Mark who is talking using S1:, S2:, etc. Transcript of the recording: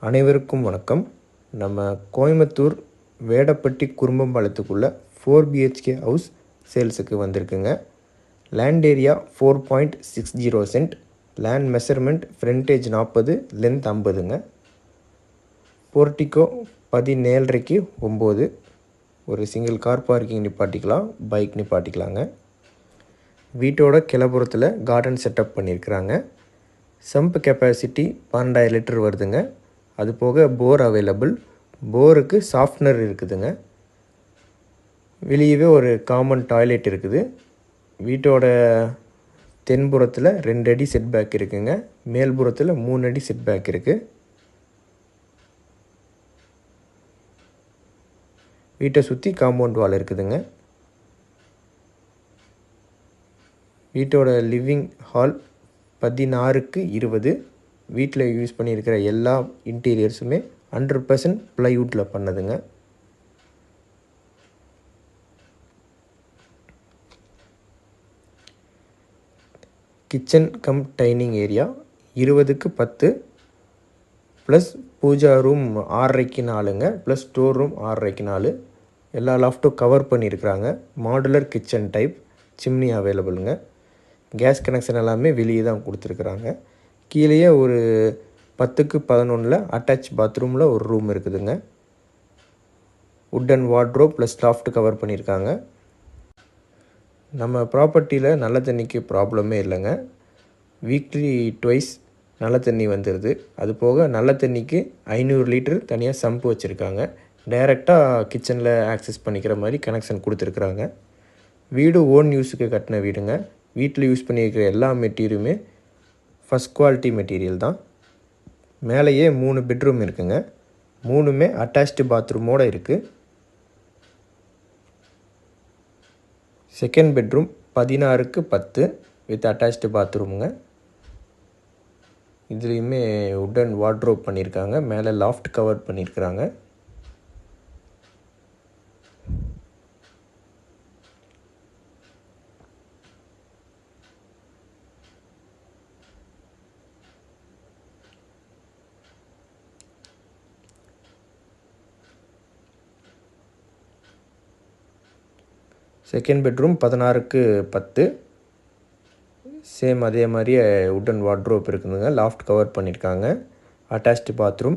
S1: அனைவருக்கும் வணக்கம். நம்ம கோயம்புத்தூர் வேடப்பட்டி குறும்பம்பாளையத்துக்குள்ள 4 BHK ஹவுஸ் சேல்ஸுக்கு வந்திருக்குங்க. Land area 4.60 cent, land measurement frontage 40, length 50ங்க. போர்ட்டிகோ 17.5க்கு 9. ஒரு சிங்கிள் கார் பார்க்கிங் நிப்பாட்டிக்கலாம், பைக் நிப்பாட்டிக்கலாங்க. வீட்டோட கிளப்புறத்தில் கார்டன் செட்டப் பண்ணியிருக்கிறாங்க. சம்ப் கெப்பாசிட்டி 12,000 லிட்டர் வருதுங்க. அது போக போர் அவைலபிள். போருக்கு சாஃப்ட்னர் இருக்குதுங்க. வெளியவே ஒரு காமன் டாய்லெட் இருக்குது. வீட்டோட தென்புறத்தில் 2 அடி செட் பேக் இருக்குங்க. மேல்புறத்தில் 3 அடி செட் பேக் இருக்குது. வீட்டை சுற்றி காம்பவுண்ட் வால் இருக்குதுங்க. வீட்டோட லிவிங் ஹால் 16க்கு 20. வீட்டில் யூஸ் பண்ணியிருக்கிற எல்லா இன்டீரியர்ஸுமே 100% ப்ளைவுட்டில் பண்ணதுங்க. கிச்சன் கம் டைனிங் ஏரியா 20க்கு 10 ப்ளஸ் பூஜா ரூம் 6.5க்கு 4ங்க, ப்ளஸ் ஸ்டோர் ரூம் 6.5க்கு 4. எல்லா லாஃப்ட்டும் கவர் பண்ணியிருக்கிறாங்க. மாடுலர் கிச்சன் டைப், சிம்னி அவைலபிளுங்க. கேஸ் கனெக்ஷன் எல்லாமே வெளியே தான் கொடுத்துருக்குறாங்க. கீழேயே ஒரு 10க்கு 11 அட்டாச் பாத்ரூமில் ஒரு ரூம் இருக்குதுங்க. Wooden wardrobe plus loft cover பண்ணியிருக்காங்க. நம்ம ப்ராப்பர்ட்டியில் நல்ல தண்ணிக்கு ப்ராப்ளமே இல்லைங்க. வீக்லி ட்வைஸ் நல்ல தண்ணி வந்துடுது. அது போக நல்ல தண்ணிக்கு 500 லிட்டர் தனியாக சம்பு வச்சுருக்காங்க. டைரெக்டாக கிச்சனில் ஆக்சஸ் பண்ணிக்கிற மாதிரி கனெக்ஷன் கொடுத்துருக்குறாங்க. வீடு ஓன் யூஸுக்கு கட்டின வீடுங்க. வீட்டில் யூஸ் பண்ணியிருக்கிற எல்லா மெட்டீரியலுமே ஃபஸ்ட் குவாலிட்டி மெட்டீரியல் தான். மேலேயே 3 பெட்ரூம் இருக்குங்க. 3மே அட்டாச்டு பாத்ரூமோடு இருக்குது. செகண்ட் பெட்ரூம் 16க்கு 10 வித் அட்டாச்டு பாத்ரூமுங்க. இதுலேயுமே உட்டன் வார்ட்ரோப் பண்ணியிருக்காங்க. மேலே லாஃப்ட் கவர் பண்ணியிருக்கிறாங்க. செகண்ட் பெட்ரூம் 16க்கு 10. சேம் அதே மாதிரியே உட்டன் வார்ட்ரோப் இருக்குதுங்க. லாஃப்ட் கவர் பண்ணியிருக்காங்க. Attached bathroom.